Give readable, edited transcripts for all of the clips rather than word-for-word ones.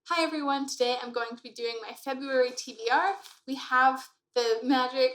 Hi everyone, today I'm going to be doing my February TBR. We have the magic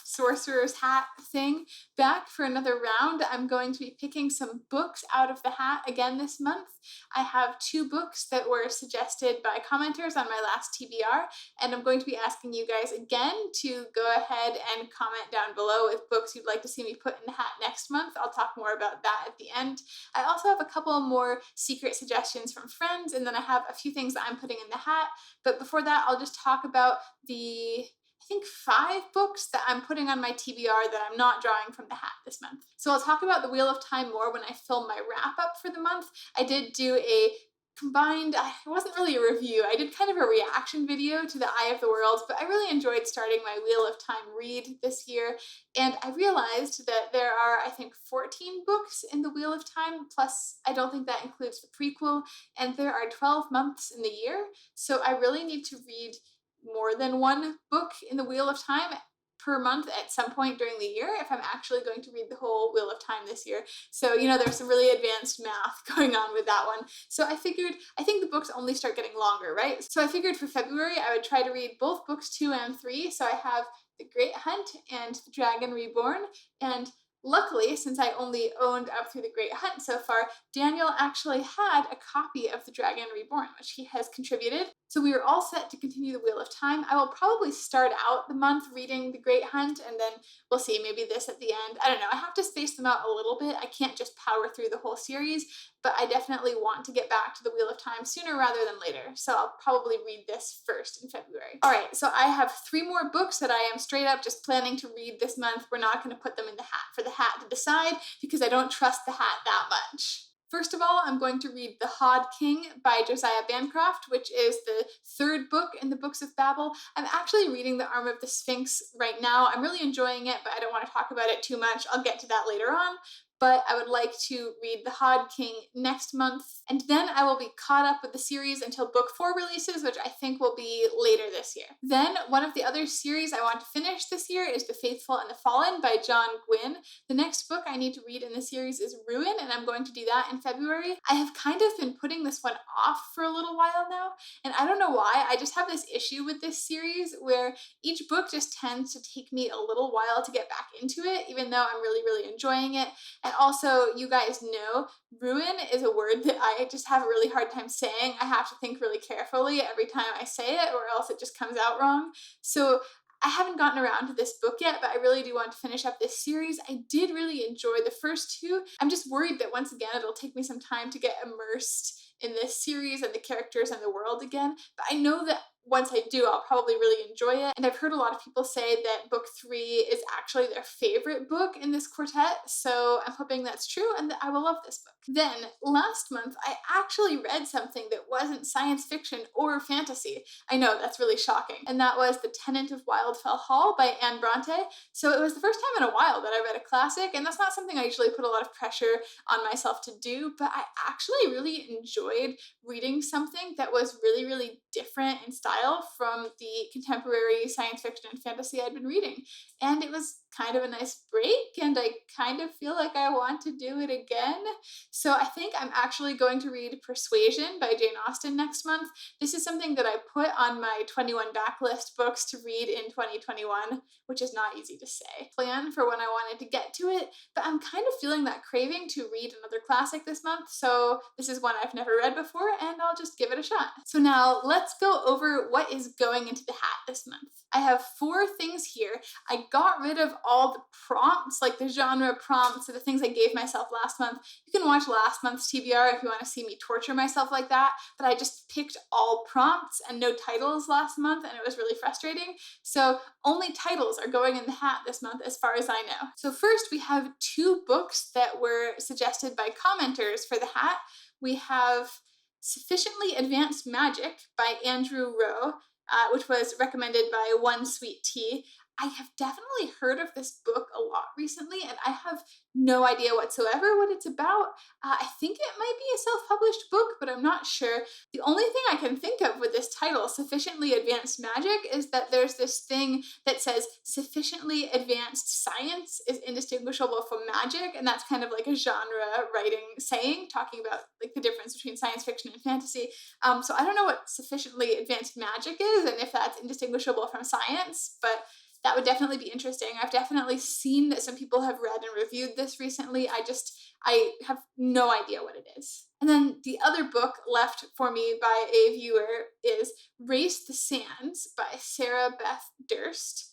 sorcerer's hat thing back for another round. I'm going to be picking some books out of the hat again this month. I have two books that were suggested by commenters on my last TBR, and I'm going to be asking you guys again to go ahead and comment down below with books you'd like to see me put in the hat next month. I'll talk more about that at the end. I also have a couple more secret suggestions from friends, and then I have a few things that I'm putting in the hat. But before that, I'll just talk about I think 5 books that I'm putting on my TBR that I'm not drawing from the hat this month. So I'll talk about the Wheel of Time more when I film my wrap up for the month. I did do a combined, it wasn't really a review, I did kind of a reaction video to The Eye of the World, but I really enjoyed starting my Wheel of Time read this year, and I realized that there are, I think, 14 books in the Wheel of Time, plus I don't think that includes the prequel, and there are 12 months in the year, so I really need to read more than one book in the Wheel of Time per month at some point during the year if I'm actually going to read the whole Wheel of Time this year. So, there's some really advanced math going on with that one. So I think the books only start getting longer, right? So I figured for February I would try to read both books 2 and 3. So I have The Great Hunt and The Dragon Reborn. And luckily, since I only owned up through The Great Hunt so far, Daniel actually had a copy of The Dragon Reborn, which he has contributed. So we are all set to continue the Wheel of Time. I will probably start out the month reading The Great Hunt, and then we'll see, maybe this at the end. I don't know, I have to space them out a little bit. I can't just power through the whole series, but I definitely want to get back to the Wheel of Time sooner rather than later. So I'll probably read this first in February. All right, so I have 3 more books that I am straight up just planning to read this month. We're not going to put them in the hat for the hat to decide because I don't trust the hat that much. First of all, I'm going to read The Hod King by Josiah Bancroft, which is the 3rd book in the Books of Babel. I'm actually reading The Arm of the Sphinx right now. I'm really enjoying it, but I don't want to talk about it too much. I'll get to that later on. But I would like to read The Hod King next month, and then I will be caught up with the series until book 4 releases, which I think will be later this year. Then, one of the other series I want to finish this year is The Faithful and the Fallen by John Gwynne. The next book I need to read in the series is Ruin, and I'm going to do that in February. I have kind of been putting this one off for a little while now, and I don't know why. I just have this issue with this series where each book just tends to take me a little while to get back into it, even though I'm really, really enjoying it. And also, you guys know, ruin is a word that I just have a really hard time saying. I have to think really carefully every time I say it, or else it just comes out wrong. So I haven't gotten around to this book yet, but I really do want to finish up this series. I did really enjoy the first 2. I'm just worried that once again, it'll take me some time to get immersed in this series and the characters and the world again. But I know that once I do, I'll probably really enjoy it. And I've heard a lot of people say that book 3 is actually their favorite book in this quartet, so I'm hoping that's true and that I will love this book. Then, last month, I actually read something that wasn't science fiction or fantasy. I know, that's really shocking. And that was The Tenant of Wildfell Hall by Anne Bronte. So it was the first time in a while that I read a classic, and that's not something I usually put a lot of pressure on myself to do, but I actually really enjoyed reading something that was really, really different in style from the contemporary science fiction and fantasy I'd been reading. And it was kind of a nice break, and I kind of feel like I want to do it again. So I think I'm actually going to read Persuasion by Jane Austen next month. This is something that I put on my 21 backlist books to read in 2021, which is not easy to say. Plan for when I wanted to get to it, but I'm kind of feeling that craving to read another classic this month, so this is one I've never read before, and I'll just give it a shot. So now let's go over what is going into the hat this month. I have 4 things here. I got rid of all the prompts, like the genre prompts or the things I gave myself last month. You can watch last month's TBR if you want to see me torture myself like that, but I just picked all prompts and no titles last month, and it was really frustrating. So only titles are going in the hat this month as far as I know. So first we have 2 books that were suggested by commenters for the hat. We have Sufficiently Advanced Magic by Andrew Rowe, which was recommended by One Sweet Tea. I have definitely heard of this book a lot recently, and I have no idea whatsoever what it's about. I think it might be a self-published book, but I'm not sure. The only thing I can think of with this title, Sufficiently Advanced Magic, is that there's this thing that says sufficiently advanced science is indistinguishable from magic, and that's kind of like a genre writing saying, talking about like the difference between science fiction and fantasy. So I don't know what sufficiently advanced magic is and if that's indistinguishable from science, but that would definitely be interesting. I've definitely seen that some people have read and reviewed this recently. I have no idea what it is. And then the other book left for me by a viewer is Race the Sands by Sarah Beth Durst.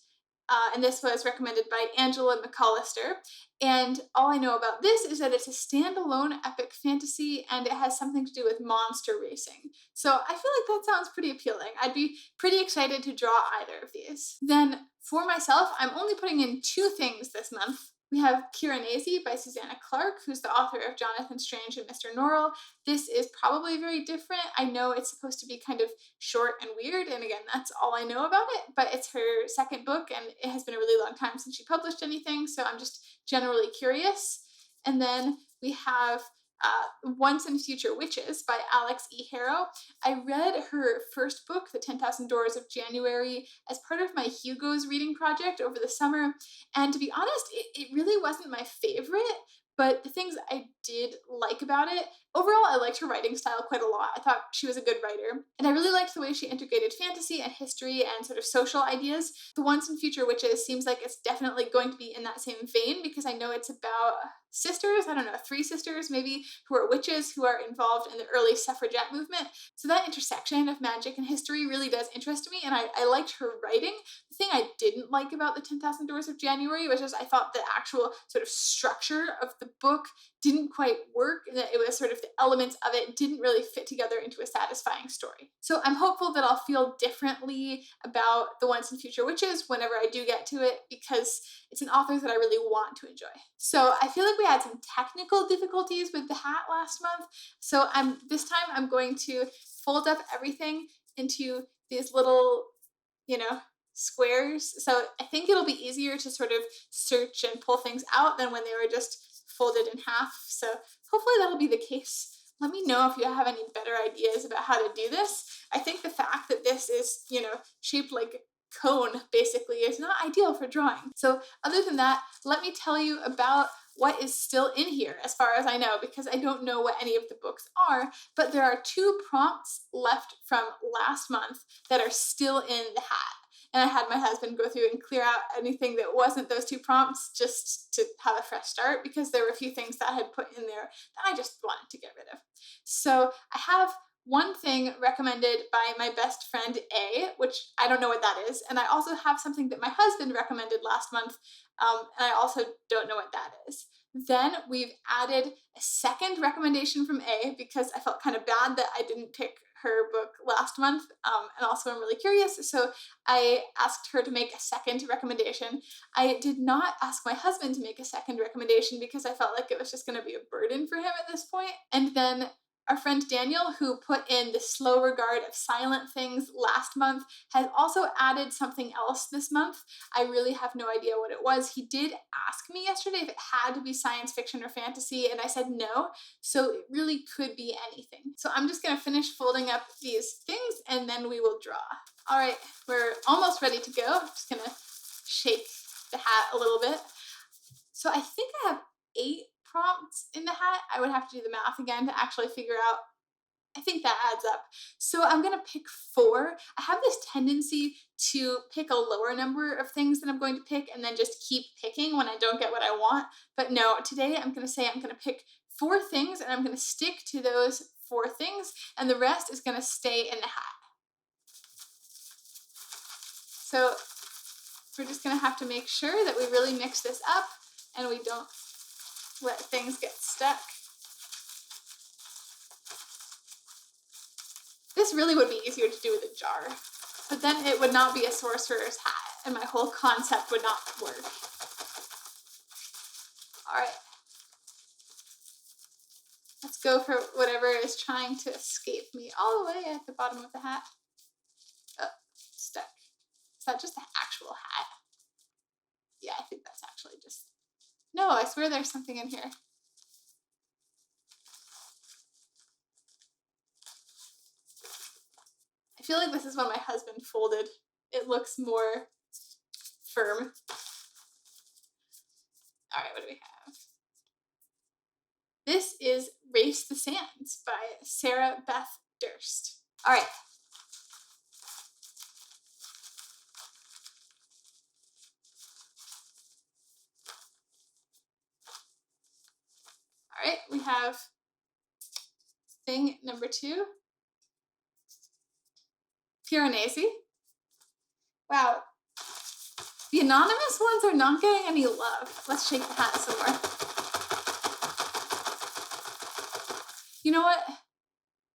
And this was recommended by Angela McAllister. And all I know about this is that it's a standalone epic fantasy and it has something to do with monster racing. So I feel like that sounds pretty appealing. I'd be pretty excited to draw either of these. Then for myself, I'm only putting in 2 things this month. We have Kiranesi by Susanna Clarke, who's the author of Jonathan Strange and Mr. Norrell. This is probably very different. I know it's supposed to be kind of short and weird, and again, that's all I know about it, but it's her second book, and it has been a really long time since she published anything, so I'm just generally curious. And then we have Once and Future Witches by Alex E. Harrow. I read her first book, The 10,000 Doors of January, as part of my Hugo's reading project over the summer, and to be honest, it really wasn't my favorite, but the things I did like about it, overall I liked her writing style quite a lot. I thought she was a good writer, and I really liked the way she integrated fantasy and history and sort of social ideas. The Once and Future Witches seems like it's definitely going to be in that same vein, because I know it's about sisters, I don't know, 3 sisters maybe, who are witches who are involved in the early suffragette movement. So that intersection of magic and history really does interest me, and I liked her writing. The thing I didn't like about the 10,000 Doors of January was just I thought the actual sort of structure of the book didn't quite work, and that it was sort of the elements of it didn't really fit together into a satisfying story. So I'm hopeful that I'll feel differently about the Once and Future Witches whenever I do get to it, because it's an author that I really want to enjoy. So I feel like we had some technical difficulties with the hat last month, so this time I'm going to fold up everything into these little, squares. So I think it'll be easier to sort of search and pull things out than when they were just folded in half. So hopefully that'll be the case. Let me know if you have any better ideas about how to do this. I think the fact that this is, shaped like a cone basically is not ideal for drawing. So other than that, let me tell you about what is still in here as far as I know, because I don't know what any of the books are, but there are 2 prompts left from last month that are still in the hat. And I had my husband go through and clear out anything that wasn't those 2 prompts just to have a fresh start, because there were a few things that I had put in there that I just wanted to get rid of. So I have one thing recommended by my best friend A, which I don't know what that is, and I also have something that my husband recommended last month, and I also don't know what that is. Then we've added a second recommendation from A, because I felt kind of bad that I didn't pick her book last month, and also I'm really curious, so I asked her to make a second recommendation. I did not ask my husband to make a second recommendation because I felt like it was just going to be a burden for him at this point. And then our friend Daniel, who put in The Slow Regard of Silent Things last month, has also added something else this month. I really have no idea what it was. He did ask me yesterday if it had to be science fiction or fantasy, and I said no, so it really could be anything. So I'm just going to finish folding up these things, and then we will draw. All right, we're almost ready to go. I'm just going to shake the hat a little bit. So I think I have 8 prompts in the hat. I would have to do the math again to actually figure out. I think that adds up. So I'm going to pick 4. I have this tendency to pick a lower number of things that I'm going to pick and then just keep picking when I don't get what I want. But no, today I'm going to say I'm going to pick 4 things, and I'm going to stick to those 4 things, and the rest is going to stay in the hat. So we're just going to have to make sure that we really mix this up and we don't let things get stuck. This really would be easier to do with a jar, but then it would not be a sorcerer's hat, and my whole concept would not work. All right. Let's go for whatever is trying to escape me all the way at the bottom of the hat. Oh, stuck. Is that just an actual hat? Yeah, I think that's actually just... No, I swear there's something in here. I feel like this is one my husband folded. It looks more firm. All right, what do we have? This is Race the Sands by Sarah Beth Durst. All right. All right, we have thing number 2. Piranesi. Wow. The anonymous ones are not getting any love. Let's shake the hat some more. You know what?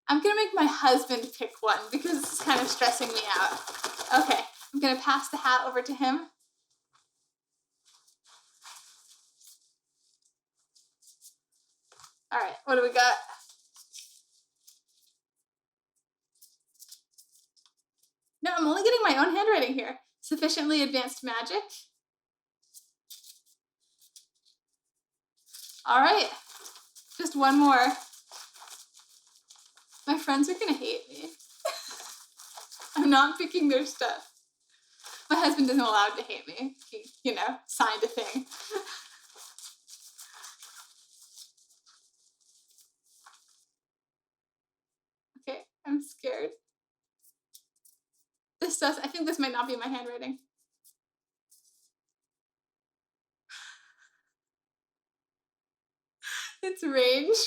I'm gonna make my husband pick one because this is kind of stressing me out. Okay, I'm gonna pass the hat over to him. All right, what do we got? No, I'm only getting my own handwriting here. Sufficiently Advanced Magic. All right, just one more. My friends are gonna hate me. I'm not picking their stuff. My husband isn't allowed to hate me. He, signed a thing. Okay, I'm scared. I think this might not be my handwriting. It's Range. Is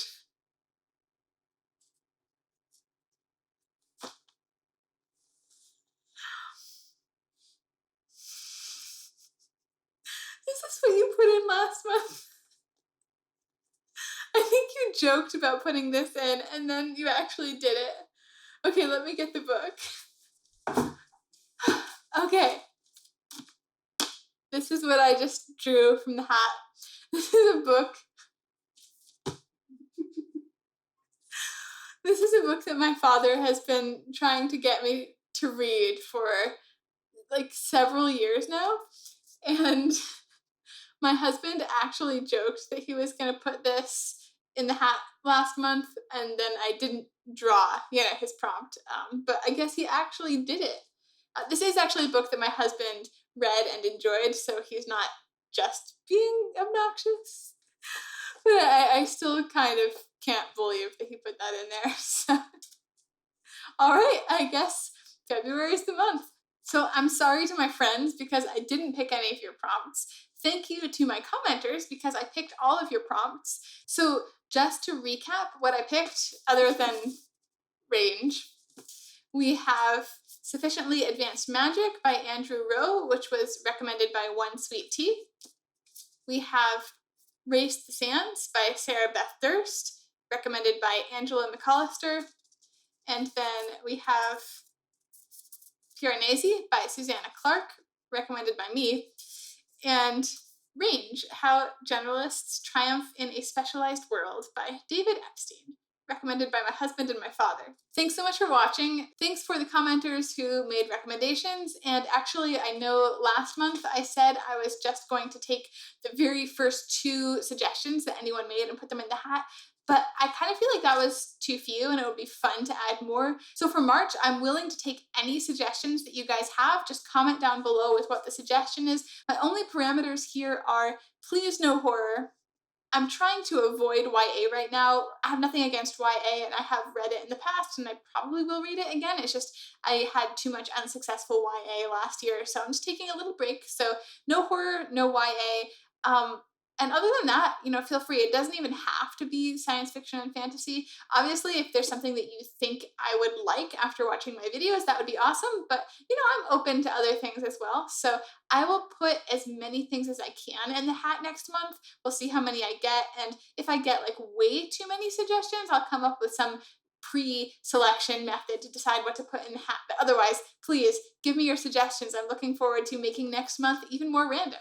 this what you put in last month? I think you joked about putting this in and then you actually did it. Okay, let me get the book. Okay. This is what I just drew from the hat. This is a book. This is a book that my father has been trying to get me to read for like several years now. And my husband actually joked that he was going to put this in the hat last month, and then I didn't draw, his prompt. But I guess he actually did it. This is actually a book that my husband read and enjoyed, so he's not just being obnoxious. But I still kind of can't believe that he put that in there. So. All right, I guess February is the month. So I'm sorry to my friends because I didn't pick any of your prompts. Thank you to my commenters because I picked all of your prompts. So just to recap what I picked, other than Range, we have Sufficiently Advanced Magic by Andrew Rowe, which was recommended by One Sweet Tea. We have Race the Sands by Sarah Beth Durst, recommended by Angela McAllister. And then we have Piranesi by Susanna Clark, recommended by me. And Range, How Generalists Triumph in a Specialized World by David Epstein, recommended by my husband and my father. Thanks so much for watching. Thanks for the commenters who made recommendations. And actually, I know last month I said I was just going to take the very first 2 suggestions that anyone made and put them in the hat. But I kind of feel like that was too few and it would be fun to add more. So for March, I'm willing to take any suggestions that you guys have. Just comment down below with what the suggestion is. My only parameters here are please no horror. I'm trying to avoid YA right now. I have nothing against YA and I have read it in the past and I probably will read it again. It's just I had too much unsuccessful YA last year, so I'm just taking a little break. So no horror, no YA. And other than that, feel free. It doesn't even have to be science fiction and fantasy. Obviously, if there's something that you think I would like after watching my videos, that would be awesome. But, I'm open to other things as well. So I will put as many things as I can in the hat next month. We'll see how many I get. And if I get way too many suggestions, I'll come up with some pre-selection method to decide what to put in the hat. But otherwise, please give me your suggestions. I'm looking forward to making next month even more random.